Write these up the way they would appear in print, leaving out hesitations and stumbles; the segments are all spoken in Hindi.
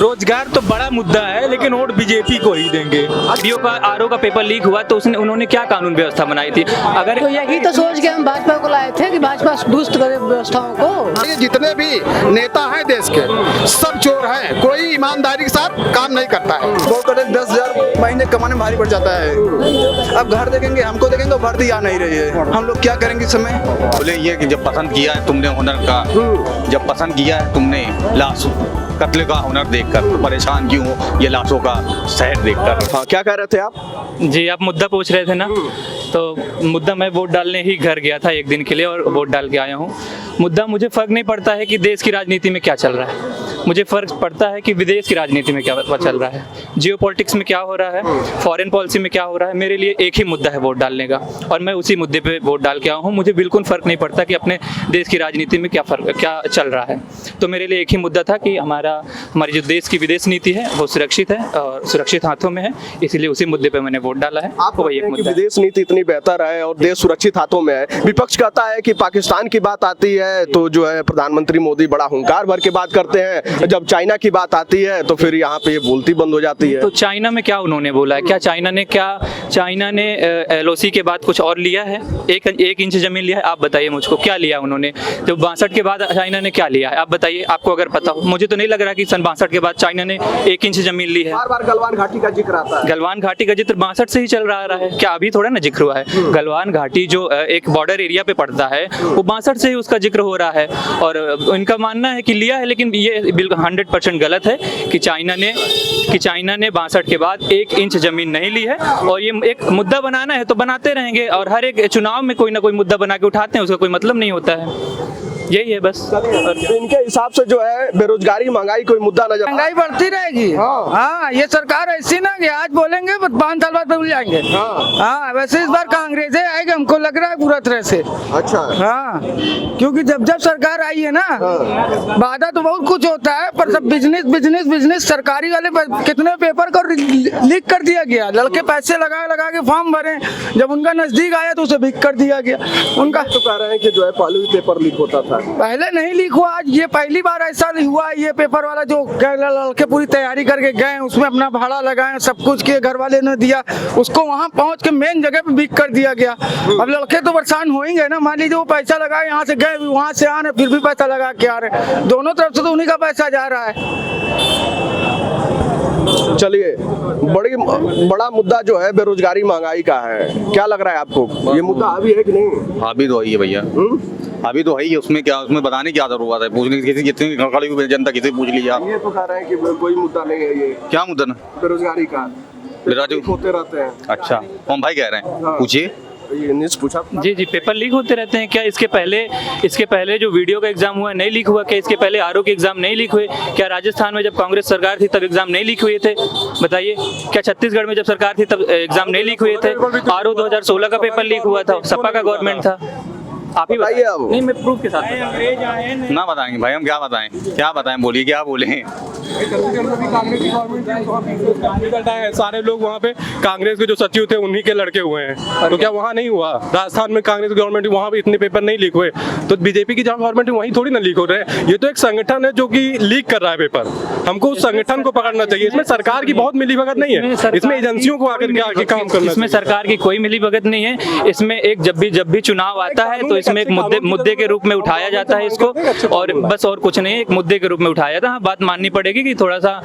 रोजगार तो बड़ा मुद्दा है, लेकिन वोट बीजेपी को ही देंगे। डीओ का आरओ का पेपर लीक हुआ तो उन्होंने क्या कानून व्यवस्था बनाई थी? अगर तो यही तो सोच के हम भाजपा को लाए थे कि भाजपा दुरुस्त करे व्यवस्थाओं को। ये जितने भी नेता हैं देश के सब चोर हैं, कोई ईमानदारी के साथ काम नहीं करता है। 10,000 महीने कमाने भारी पड़ जाता है। अब घर देखेंगे, हमको देखेंगे, भर्ती आ नहीं रही है। हम लोग क्या करेंगे इस समय? बोले ये कि जब पसंद किया है तुमने हुनर का, जब पसंद किया है तुमने लाश कत्ल का हुनर देखकर, तो परेशान क्यों हो ये लाशों का शहर देखकर? हाँ, क्या कह रहे थे आप? जी, आप मुद्दा पूछ रहे थे ना, तो मुद्दा मैं वोट डालने ही घर गया था एक दिन के लिए और वोट डाल के आया हूँ। मुद्दा मुझे फ़र्क नहीं पड़ता है कि देश की राजनीति में क्या चल रहा है, मुझे फ़र्क पड़ता है कि विदेश की राजनीति में क्या चल रहा है, जियो पॉलिटिक्स में क्या हो रहा है, फॉरेन पॉलिसी में क्या हो रहा है। मेरे लिए एक ही मुद्दा है वोट डालने का, और मैं उसी मुद्दे पे वोट डाल के आया हूँ। मुझे बिल्कुल फ़र्क नहीं पड़ता कि अपने देश की राजनीति में क्या चल रहा है। तो मेरे लिए एक ही मुद्दा था कि हमारी जो देश की विदेश नीति है वो सुरक्षित है और सुरक्षित हाथों में है, इसीलिए उसी मुद्दे पे मैंने वोट डाला है। आपको वही एक मुद्दा है। विदेश नीति इतनी बेहतर है और देश सुरक्षित हाथों में है। विपक्ष कहता है कि पाकिस्तान की बात आती है तो जो है प्रधानमंत्री मोदी बड़ा हुंकार भर के बात करते हैं, जब चाइना की बात आती है तो फिर यहाँ पे ये बोलती बंद हो जाती है। तो चाइना में क्या उन्होंने बोला है? क्या चाइना ने एलओसी के बाद कुछ और लिया है? एक इंच जमीन लिया है? आप बताइए मुझको, क्या लिया उन्होंने? तो 62 के बाद चाइना ने क्या लिया है? आप बताइए, आपको अगर पता हो। मुझे तो नहीं लग रहा कि सन 62 के बाद चाइना ने 1 इंच जमीन ली है। बार बार गलवान घाटी का जिक्र आता है। गलवान घाटी का जिक्र 62 से ही चल रहा है, क्या अभी थोड़ा ना जिक्र हुआ है? गलवान घाटी जो एक बॉर्डर एरिया पे पड़ता है वो 62 से ही उसका जिक्र हो रहा है, और इनका मानना है कि लिया है, लेकिन ये बिल्कुल 100% गलत है कि चाइना ने 62 के बाद 1 इंच जमीन नहीं ली है। और ये एक मुद्दा बनाना है तो बनाते रहेंगे, और हर एक चुनाव में कोई ना कोई मुद्दा बना के उठाते हैं, उसका कोई मतलब नहीं होता है। यही है बस। तो इनके हिसाब से जो है बेरोजगारी, महंगाई कोई मुद्दा नजर, महंगाई बढ़ती रहेगी। हाँ, ये सरकार ऐसी ना कि आज बोलेंगे 5 साल बाद भूल जाएंगे। हाँ, वैसे इस बार कांग्रेस आएगी, हमको लग रहा है पूरा तरह से। अच्छा। हाँ, क्योंकि जब सरकार आई है ना, वादा तो बहुत कुछ होता है, पर सब बिजनेस सरकारी वाले कितने पेपर को लीक कर दिया गया। लड़के पैसे लगा के फॉर्म भरे, जब उनका नजदीक आया तो उसे लीक कर दिया गया। उनका तो कह रहे हैं कि जो है पहले भी पेपर लीक होता था, पहले नहीं लीक हुआ, आज ये पहली बार ऐसा हुआ। ये पेपर वाला जो लड़के पूरी तैयारी करके गए, उसमें अपना भाड़ा लगाए, सब कुछ किए, घर वाले ने दिया, उसको वहाँ पहुँच के मेन जगह पे लीक कर दिया गया। अब लड़के तो परेशान हो ही गए ना। मान लीजिए वो पैसा लगाए, यहाँ से गए, वहाँ से आ रहे, फिर भी पैसा लगा के आ रहे, दोनों तरफ से तो उन्हीं का पैसा जा रहा है। चलिए, बड़ा मुद्दा जो है बेरोजगारी, महंगाई का है। क्या लग रहा है आपको, ये मुद्दा अभी है कि नहीं? अभी तो है भैया, अभी तो है ही। उसमें बताने की क्या जरूरत है? पूछने की जितनी खड़ी हुई जनता किसी पूछ लीजिए आप। ये तो कह रहे हैं कि कोई मुद्दा नहीं है। ये क्या मुद्दा ना बेरोजगारी का राजू होते रहते हैं। अच्छा, हम भाई कह रहे हैं। हाँ। पूछिए। पूछा जी, पेपर लीक होते रहते हैं। क्या इसके पहले जो वीडियो का एग्जाम हुआ नहीं लीक हुआ? क्या इसके पहले आरओ के एग्जाम नहीं लीक हुए? क्या राजस्थान में जब कांग्रेस सरकार थी तब एग्जाम नहीं लीक हुए थे? बताइए। क्या छत्तीसगढ़ में जब सरकार थी तब एग्जाम नहीं लीक हुए थे? आरओ 2016 का पेपर लीक हुआ था, सपा का गवर्नमेंट था। आप ही बताइए। अब नहीं, मैं प्रूफ के साथ ना बताएंगे भाई, हम क्या बताएं, बोलिए क्या बोले। सारे लोग वहाँ पे कांग्रेस के जो सचिव थे उन्हीं के लड़के हुए हैं, तो क्या वहाँ नहीं हुआ? राजस्थान में कांग्रेस गवर्नमेंट, वहाँ भी इतने पेपर नहीं लीक हुए, तो बीजेपी की जहाँ गवर्नमेंट है वहीं थोड़ी ना लीक हो रहे हैं। ये तो एक संगठन है जो कि लीक कर रहा है पेपर, हमको उस संगठन को पकड़ना चाहिए। इसमें सरकार की बहुत मिलीभगत नहीं है, इसमें एजेंसियों को आकर के आगे काम करना। इसमें सरकार की कोई मिलीभगत नहीं है। इसमें एक जब भी चुनाव आता है तो इसमें एक मुद्दे के रूप में उठाया जाता है इसको, और बस और कुछ नहीं, एक मुद्दे के रूप में उठाया जाता है। बात माननी पड़ेगी कि थोड़ा सा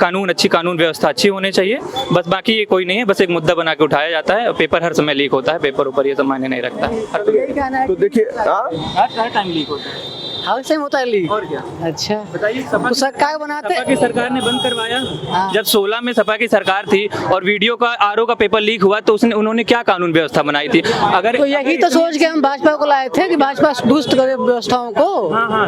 कानून व्यवस्था अच्छी होनी चाहिए, बस बाकी ये कोई नहीं है। बस एक मुद्दा बना के उठाया जाता है, और पेपर हर समय लीक होता है, पेपर ऊपर ये तो मायने नहीं रखता है। तो देखिए, हर टाइम लीक होता है, हर टाइम होता है लीक। और क्या? अच्छा, बताइए। तो सरकार बनाते, सपा की सरकार ने बंद करवाया। हाँ। जब 16 में सपा की सरकार थी और वीडियो का आरओ का पेपर लीक हुआ तो उन्होंने क्या कानून व्यवस्था बनाई थी? अगर तो यही तो सोच के हम भाजपा को लाए थे कि भाजपा दुरुस्त करे व्यवस्थाओं को।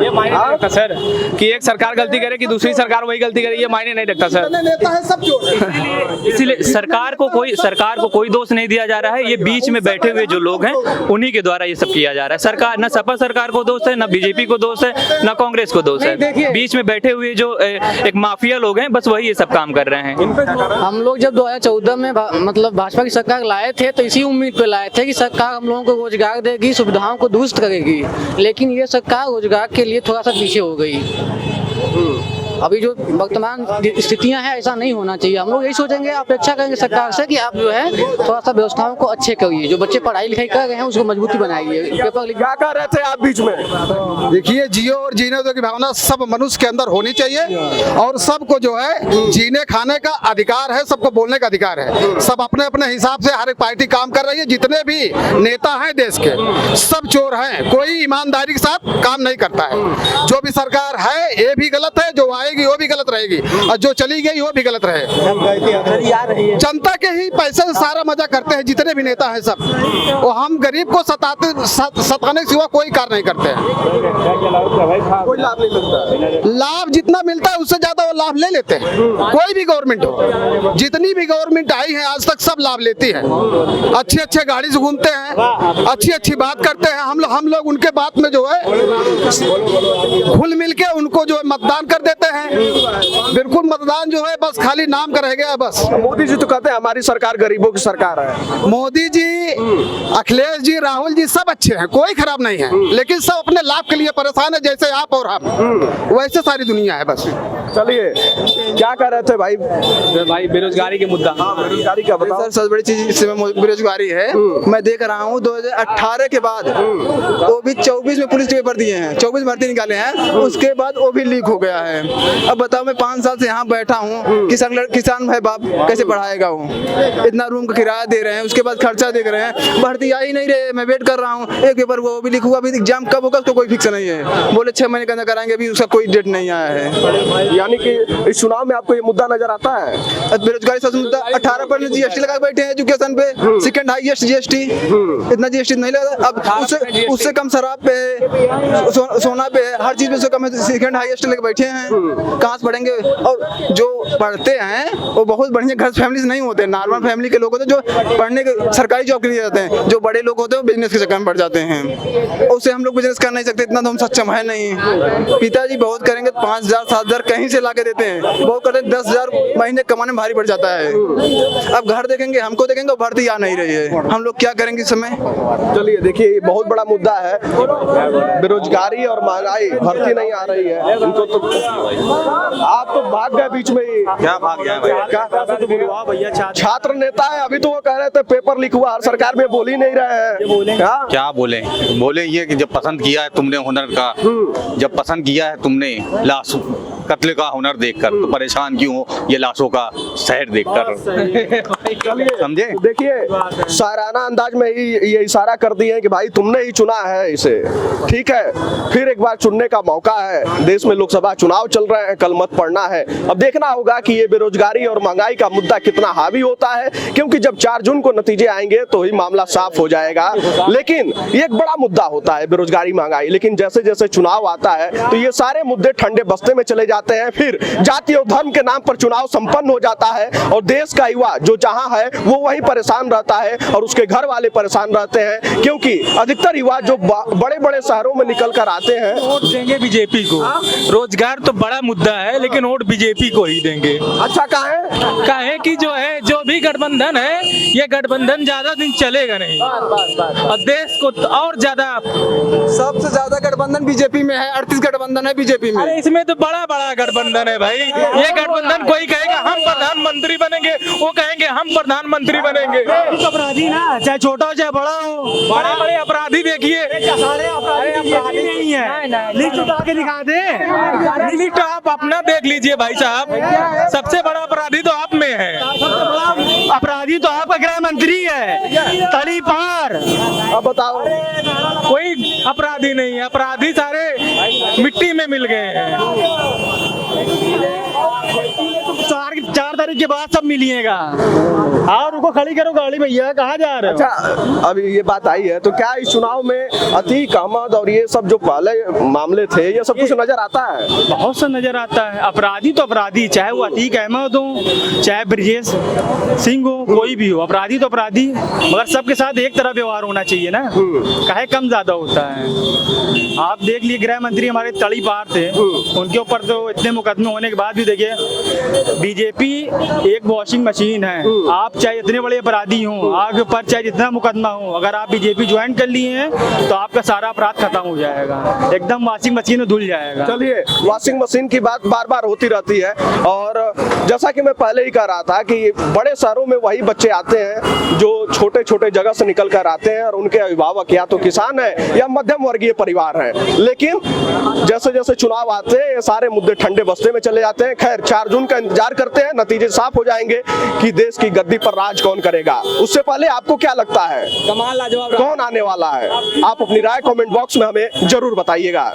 ये मायने नहीं रखता सर कि एक सरकार गलती करे कि दूसरी सरकार वही गलती करे, ये मायने नहीं रखता सर। नेता है सब चोर। इसीलिए सरकार को कोई दोष नहीं दिया जा रहा है। ये बीच में बैठे हुए जो लोग हैं उन्हीं के द्वारा ये सब किया जा रहा है। सरकार, न सपा सरकार को दोष है, न बीजेपी को दोष है, न कांग्रेस को दोष है। बीच में बैठे हुए जो एक माफिया लोग हैं, बस वही ये सब काम कर रहे हैं। हम लोग जब 2014 में मतलब भाजपा की सरकार लाए थे तो इसी उम्मीद पे लाए थे कि सरकार हम लोगों को रोजगार देगी, सुविधाओं को दुरुस्त करेगी, लेकिन ये सरकार रोजगार के लिए थोड़ा सा पीछे हो गई। अभी जो वर्तमान स्थितियां हैं ऐसा नहीं होना चाहिए। हम लोग यही सोचेंगे, अपेक्षा करेंगे सरकार से कि आप जो है थोड़ा सा व्यवस्थाओं को अच्छे करिए, जो बच्चे पढ़ाई लिखाई कर रहे हैं उसको मजबूती बनाइए। पेपर क्या कह रहे थे आप बीच में? देखिए, जियो और जीने दो की भावना सब मनुष्य के अंदर होनी चाहिए और सबको जो है जीने खाने का अधिकार है, सबको बोलने का अधिकार है। सब अपने अपने हिसाब से हर एक पार्टी काम कर रही है। जितने भी नेता हैं देश के सब चोर हैं, कोई ईमानदारी के साथ काम नहीं करता है। जो भी सरकार है ये भी गलत है, जो आएगी वो भी गलत रहेगी और जो चली गई वो भी गलत रहे। जनता के ही पैसे से सारा मजा करते हैं जितने भी नेता हैं सब। वो हम गरीब को सताने के सिवा कोई कार्य नहीं करते हैं। कोई लाभ नहीं मिलता। लाभ जितना मिलता है उससे ज्यादा वो लाभ ले लेते हैं। कोई भी गवर्नमेंट हो, जितनी भी गवर्नमेंट आई है आज तक सब लाभ लेती है। अच्छे अच्छे गाड़ी से घूमते हैं, अच्छी अच्छी बात करते हैं। हम लोग उनके बात में जो है घुल मिल के उनको जो है मतदान कर देते हैं। बिल्कुल मतदान जो है बस खाली नाम का रह गया बस। मोदी जी तो कहते हैं हमारी सरकार गरीबों की सरकार है। मोदी जी, अखिलेश जी, राहुल जी सब अच्छे हैं, कोई खराब नहीं है, लेकिन सब अपने लाभ के लिए परेशान है। जैसे आप और हम, वैसे सारी दुनिया है बस। चलिए, क्या कह रहे थे भाई? भाई बेरोजगारी के मुद्दा। बेरोजगारी का बताओ। सर सबसे बड़ी चीज इस समय बेरोजगारी है। मैं देख रहा हूँ 2018 के बाद वो भी 24 में पुलिस के पेपर दिए हैं, 24 भर्ती निकाले हैं, उसके बाद वो भी लीक हो गया है। अब बताओ, मैं 5 साल से यहाँ बैठा हूँ, किसान भाई बाप कैसे पढ़ाएगा वो? इतना रूम का किराया दे रहे हैं, उसके बाद खर्चा देख रहे हैं, भर्ती आ ही नहीं रहे। मैं वेट कर रहा हूँ, एक पेपर वो भी लीक हुआ, अभी एग्जाम कब होगा उसका कोई फिक्स नहीं है। बोले 6 महीने के अंदर कराएंगे, अभी उसका कोई डेट नहीं आया है। यानी कि इस चुनाव में आपको ये मुद्दा नजर आता है? बेरोजगारी सबसे मुद्दा। 18% GST लगा बैठे हैं एजुकेशन पे, सेकंड हाईएस्ट GST। इतना GST नहीं लगा। अब उससे कम शराब पे, सोना पे, हर चीज पे कम सेकंड हाईएस्ट लेके बैठे हैं। कहाँ से पढ़ेंगे? और जो पढ़ते हैं वो बहुत बढ़िया घर फैमिली से नहीं होते, नॉर्मल फैमिली के लोग होते हैं जो पढ़ने के सरकारी जॉब के लिए जाते हैं। जो बड़े लोग होते हैं वो बिजनेस के चक्कर में पड़ जाते हैं। उससे हम लोग बिजनेस कर नहीं सकते, इतना तो हम सक्षम है नहीं। पिताजी बहुत करेंगे 5,000 7,000 कहीं से ला के देते हैं, बहुत करते हैं 10,000 महीने कमाने में भारी पड़ जाता है। अब घर देखेंगे, हमको देखेंगे, भर्ती आ नहीं रही है, हम लोग क्या करेंगे इस समय? चलिए, देखिए ये बहुत बड़ा मुद्दा है, बेरोजगारी और महंगाई, भर्ती नहीं आ रही है इनको। तो आप तो भाग गए बीच में ही। क्या भाग गया भैया? छात्र नेता है, अभी तो वो कह रहे थे पेपर लीक हुआ, सरकार में बोल ही नहीं रहे हैं। क्या बोले ये कि जब पसंद किया है तुमने हुनर का, जब पसंद किया है तुमने लाश कत्ल का हुनर देखकर, तो परेशान क्यों हो ये लाशों का शहर देखकर? समझे? देखिए, साराना अंदाज में ही ये इशारा कर दिए हैं कि भाई तुमने ही चुना है इसे, ठीक है, फिर एक बार चुनने का मौका है। देश में लोकसभा चुनाव चल रहे हैं, कल मत पड़ना है। अब देखना होगा कि ये बेरोजगारी और महंगाई का मुद्दा कितना हावी होता है, क्योंकि जब 4 जून को नतीजे आएंगे तो ही मामला साफ हो जाएगा। लेकिन ये एक बड़ा मुद्दा होता है बेरोजगारी महंगाई, लेकिन जैसे जैसे चुनाव आता है तो ये सारे मुद्दे ठंडे बस्ते में चले जाते हैं। फिर जाति और धर्म के नाम पर चुनाव संपन्न हो जाता है और देश का युवा जो जहां है वो वहीं परेशान रहता है और उसके घर वाले परेशान रहते हैं, क्योंकि अधिकतर युवा जो बड़े बड़े शहरों में निकल कर आते हैं, वोट देंगे बीजेपी को। रोजगार तो बड़ा मुद्दा है, लेकिन वोट बीजेपी को ही देंगे। अच्छा काहे कि जो है, जो भी गठबंधन है, ये गठबंधन ज्यादा दिन चलेगा नहीं और देश को और ज्यादा। सबसे ज्यादा गठबंधन बीजेपी में है, 38 गठबंधन है बीजेपी में। अरे इसमें तो बड़ा बड़ा गठबंधन है भाई। ये गठबंधन कोई कहेगा हम प्रधानमंत्री बनेंगे, वो कहेंगे हम प्रधानमंत्री बनेंगे। अपराधी ना, चाहे छोटा हो चाहे बड़ा हो, बड़े बड़े अपराधी देखिए, सारे अपराधी नहीं है। लिस्ट उठा के दिखा दे, लिस्ट आप अपना देख लीजिए भाई साहब। सबसे बड़ा अपराधी तो आप में है। अपराधी तो आपका गृह मंत्री है, तली पार। अब बताओ, कोई अपराधी नहीं है, अपराधी सारे मिट्टी में मिल गए हैं। 4 तारीख के बाद सब मिलिएगा। और उनको खड़ी करो गाड़ी, भैया कहाँ जा रहे हो? अच्छा, अभी ये बात आई है तो क्या इस चुनाव में अतीक अहमद और ये सब जो पहले मामले थे, ये सब कुछ नजर आता है? बहुत सा नजर आता है। अपराधी तो अपराधी, चाहे वो अतीक अहमद हो, चाहे ब्रजेश सिंह हो, कोई भी हो, अपराधी तो अपराधी, मगर सबके साथ एक तरह व्यवहार होना चाहिए ना, काहे कम ज्यादा होता है। आप देख लिए गृह मंत्री हमारे तड़ी पार थे, उनके ऊपर तो इतने मुकदमे होने के बाद भी देखिए बीजेपी एक वॉशिंग मशीन है। आप चाहे इतने बड़े अपराधी हों, आगे पर चाहे जितना मुकदमा हो, अगर आप बीजेपी ज्वाइन कर लिए हैं तो आपका सारा अपराध खत्म हो जाएगा, एकदम वॉशिंग मशीन में धुल जाएगा। चलिए, वॉशिंग मशीन की बात बार बार होती रहती है और जैसा कि मैं पहले ही कह रहा था कि बड़े शहरों में वही बच्चे आते हैं जो छोटे छोटे जगह से निकल कर आते हैं और उनके अभिभावक या तो किसान है या मध्यम वर्गीय परिवार है, लेकिन जैसे जैसे चुनाव आते हैं ये सारे मुद्दे ठंडे बस्ते में चले जाते हैं। खैर 4 जून का इंतजार करते हैं, नतीजे साफ हो जाएंगे कि देश की गद्दी पर राज कौन करेगा। उससे पहले आपको क्या लगता है कौन आने वाला है? आप अपनी राय कमेंट बॉक्स में हमें जरूर बताइएगा।